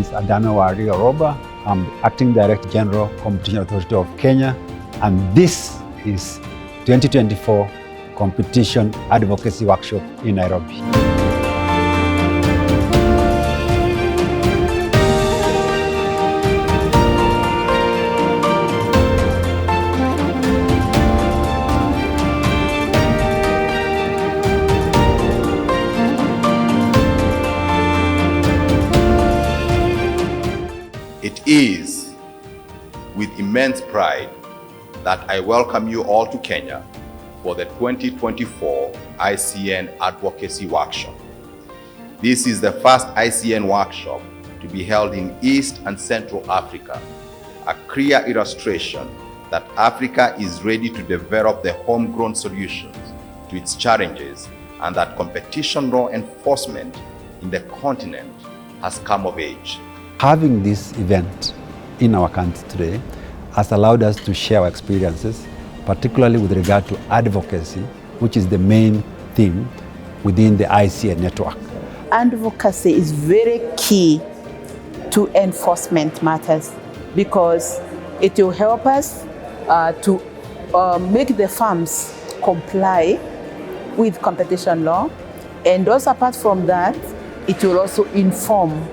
is Adano Wario-Roba. I'm the Acting Director General, Competition Authority of Kenya, and this is 2024 Competition Advocacy Workshop in Nairobi. It is with immense pride that I welcome you all to Kenya for the 2024 ICN Advocacy Workshop. This is the first ICN workshop to be held in East and Central Africa, a clear illustration that Africa is ready to develop the homegrown solutions to its challenges and that competition law enforcement in the continent has come of age. Having this event in our country today has allowed us to share our experiences, particularly with regard to advocacy, which is the main theme within the ICN network. Advocacy is very key to enforcement matters because it will help us to make the firms comply with competition law, and also apart from that, it will also inform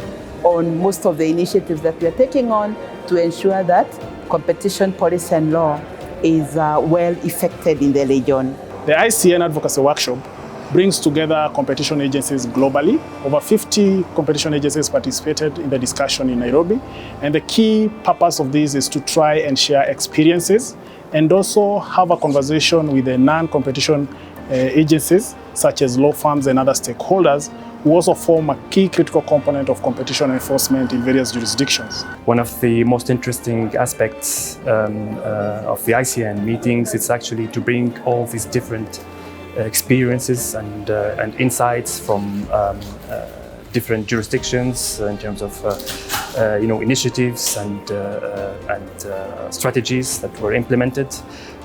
on most of the initiatives that we are taking on to ensure that competition policy and law is well effected in the region. The ICN Advocacy Workshop brings together competition agencies globally. Over 50 competition agencies participated in the discussion in Nairobi. And the key purpose of this is to try and share experiences and also have a conversation with the non-competition agencies, such as law firms and other stakeholders, who also form a key critical component of competition enforcement in various jurisdictions. One of the most interesting aspects of the ICN meetings is actually to bring all these different experiences and insights from different jurisdictions in terms of initiatives and strategies that were implemented.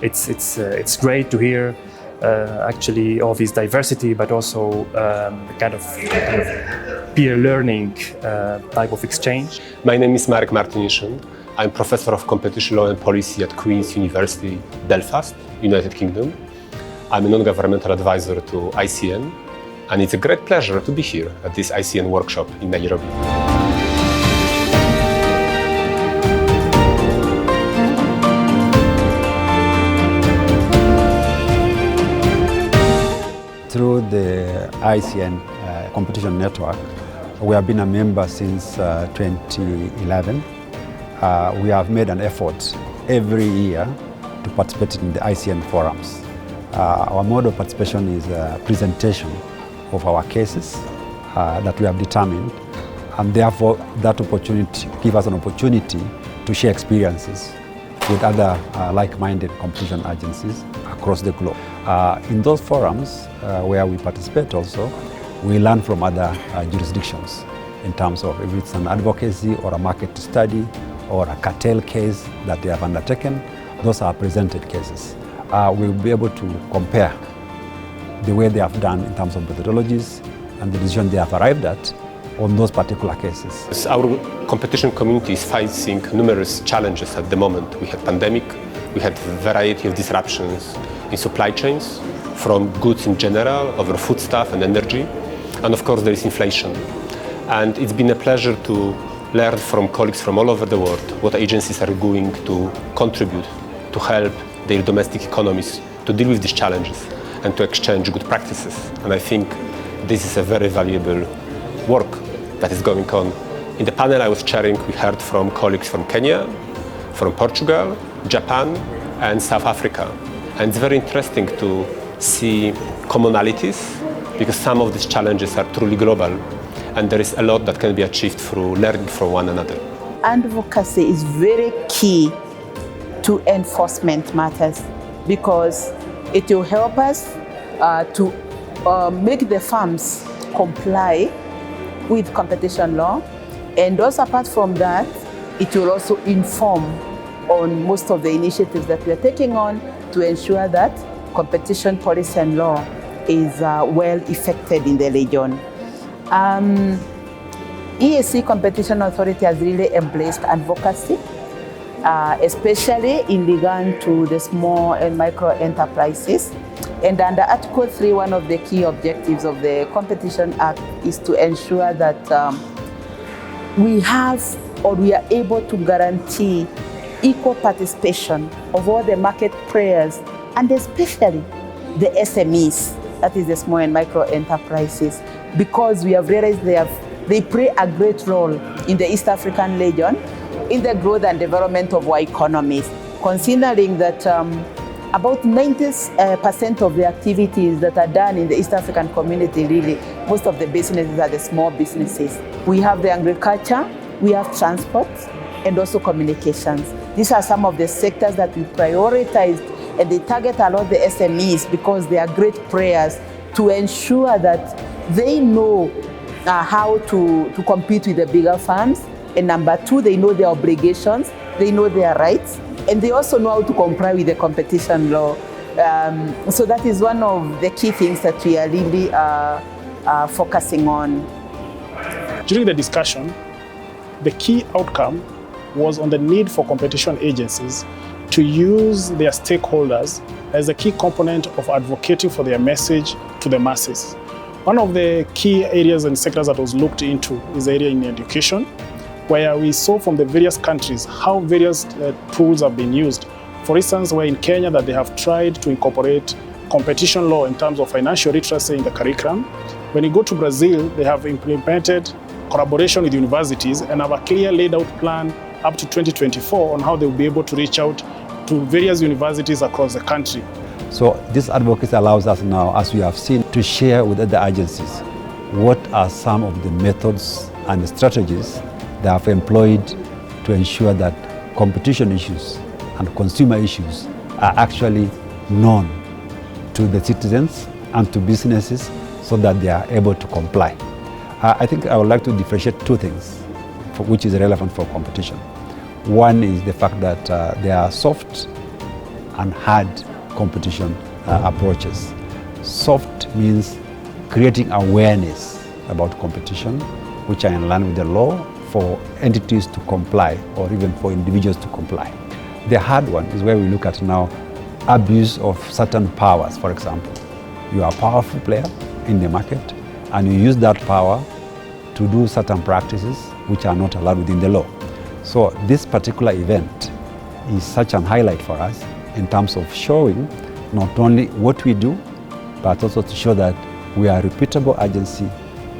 It's great to hear actually all this diversity, but also kind of peer learning type of exchange. My name is Marek Martyniszyn. I'm Professor of Competition Law and Policy at Queen's University, Belfast, United Kingdom. I'm a non-governmental advisor to ICN, and it's a great pleasure to be here at this ICN workshop in Nairobi. Through the ICN competition network, we have been a member since 2011. We have made an effort every year to participate in the ICN forums. Our mode of participation is a presentation of our cases that we have determined, and therefore that opportunity gives us an opportunity to share experiences with other like-minded competition agencies across the globe. In those forums where we participate also, we learn from other jurisdictions in terms of if it's an advocacy or a market study or a cartel case that they have undertaken. Those are presented cases. We'll be able to compare the way they have done in terms of methodologies and the decision they have arrived at on those particular cases. Our competition community is facing numerous challenges at the moment. We had pandemic, we had a variety of disruptions in supply chains, from goods in general, over foodstuff and energy, and of course there is inflation. And it's been a pleasure to learn from colleagues from all over the world what agencies are going to contribute to help their domestic economies to deal with these challenges and to exchange good practices. And I think this is a very valuable work that is going on. In the panel I was chairing, we heard from colleagues from Kenya, from Portugal, Japan, and South Africa. And it's very interesting to see commonalities because some of these challenges are truly global and there is a lot that can be achieved through learning from one another. Advocacy is very key to enforcement matters because it will help us to make the firms comply with competition law, and also apart from that, it will also inform on most of the initiatives that we are taking on to ensure that competition policy and law is well effected in the region. EAC Competition Authority has really embraced advocacy, especially in regard to the small and micro enterprises. And under Article 3, one of the key objectives of the Competition Act is to ensure that we are able to guarantee equal participation of all the market players, and especially the SMEs, that is the small and micro enterprises, because we have realized they play a great role in the East African region in the growth and development of our economies, considering that about 90% of the activities that are done in the East African community, really, most of the businesses are the small businesses. We have the agriculture, we have transport, and also communications. These are some of the sectors that we prioritized, and they target a lot of the SMEs because they are great players to ensure that they know how to compete with the bigger firms. And number two, they know their obligations, they know their rights, and they also know how to comply with the competition law. So that is one of the key things that we are really focusing on. During the discussion, the key outcome was on the need for competition agencies to use their stakeholders as a key component of advocating for their message to the masses. One of the key areas and sectors that was looked into is the area in education, where we saw from the various countries how various tools have been used. For instance, we're in Kenya that they have tried to incorporate competition law in terms of financial literacy in the curriculum. When you go to Brazil, they have implemented collaboration with universities and have a clear laid out plan up to 2024 on how they will be able to reach out to various universities across the country. So this advocacy allows us now, as we have seen, to share with other agencies what are some of the methods and strategies they have employed to ensure that competition issues and consumer issues are actually known to the citizens and to businesses so that they are able to comply. I think I would like to differentiate two things which is relevant for competition. One is the fact that there are soft and hard competition approaches. Soft means creating awareness about competition, which are in line with the law for entities to comply or even for individuals to comply. The hard one is where we look at now abuse of certain powers. For example, you are a powerful player in the market and you use that power to do certain practices which are not allowed within the law. So this particular event is such an highlight for us in terms of showing not only what we do, but also to show that we are a reputable agency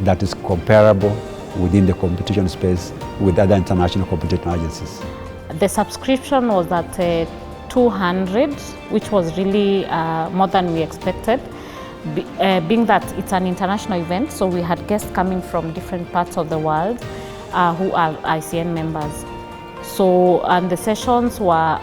that is comparable within the competition space with other international competition agencies. The subscription was at 200, which was really more than we expected. Being that it's an international event, so we had guests coming from different parts of the world who are ICN members. So, and the sessions were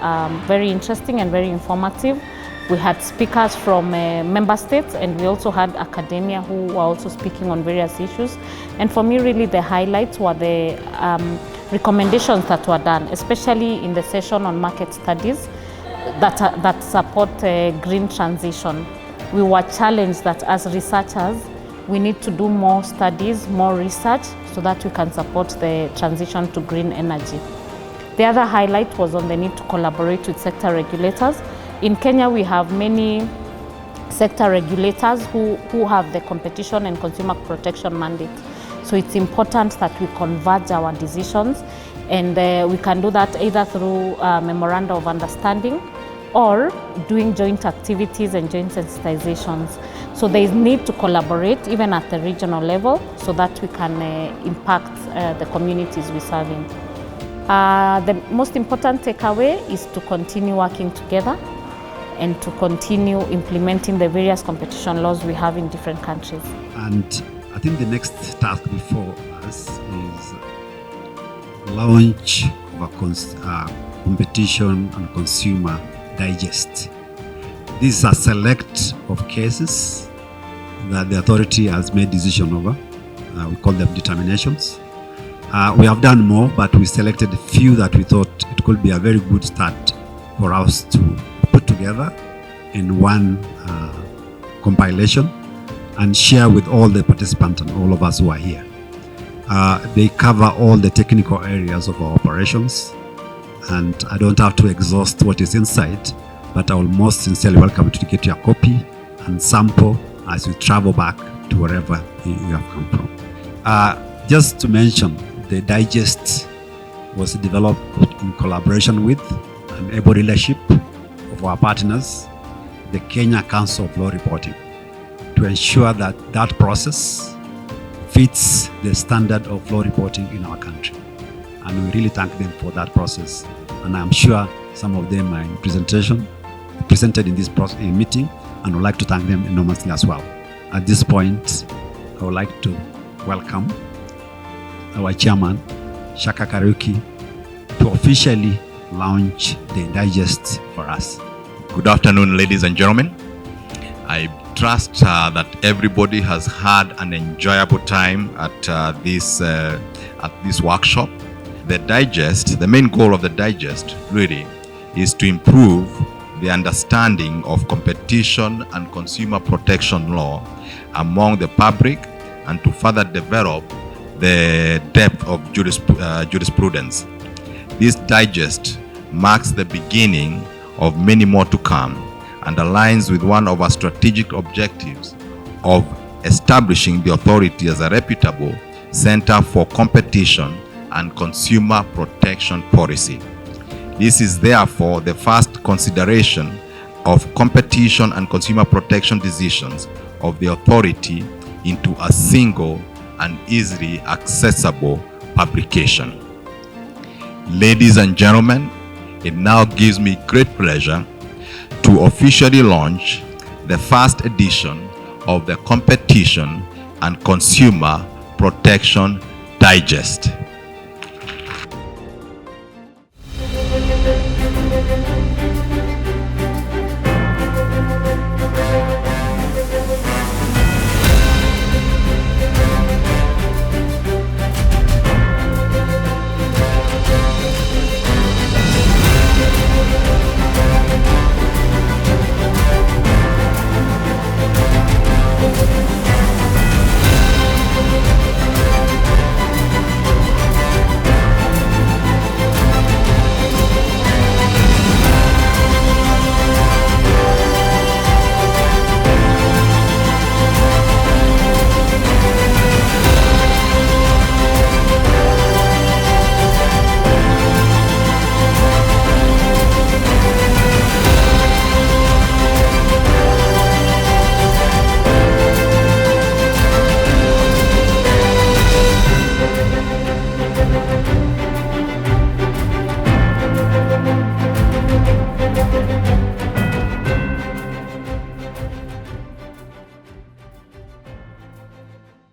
very interesting and very informative. We had speakers from member states, and we also had academia who were also speaking on various issues. And for me, really the highlights were the recommendations that were done, especially in the session on market studies that support green transition. We were challenged that as researchers, we need to do more studies, more research, so that we can support the transition to green energy. The other highlight was on the need to collaborate with sector regulators. In Kenya, we have many sector regulators who have the competition and consumer protection mandate. So it's important that we converge our decisions, and we can do that either through memoranda of understanding or doing joint activities and joint sensitizations. So there is need to collaborate even at the regional level so that we can impact the communities we serve in. The most important takeaway is to continue working together and to continue implementing the various competition laws we have in different countries. And I think the next task before us is launch of a competition and consumer digest. This is a select of cases that the authority has made decision over. We call them determinations. We have done more, but we selected a few that we thought it could be a very good start for us to put together in one compilation and share with all the participants and all of us who are here. They cover all the technical areas of our operations, and I don't have to exhaust what is inside, but I will most sincerely welcome you to get your copy and sample as you travel back to wherever you have come from. Just to mention, the digest was developed in collaboration with and able leadership of our partners, the Kenya Council of Law Reporting, to ensure that that process fits the standard of law reporting in our country. And we really thank them for that process. And I'm sure some of them are in presented in this meeting, and would like to thank them enormously as well. At this point, I would like to welcome our chairman, Shaka Kariuki, to officially launch the digest for us. Good afternoon, ladies and gentlemen. I trust that everybody has had an enjoyable time at this workshop. The digest, the main goal of the digest really is to improve the understanding of competition and consumer protection law among the public, and to further develop the depth of jurisprudence. This digest marks the beginning of many more to come, and aligns with one of our strategic objectives of establishing the authority as a reputable center for competition and consumer protection policy. This is therefore the first consideration of competition and consumer protection decisions of the authority into a single and easily accessible publication. Ladies and gentlemen, it now gives me great pleasure to officially launch the first edition of the Competition and Consumer Protection Digest.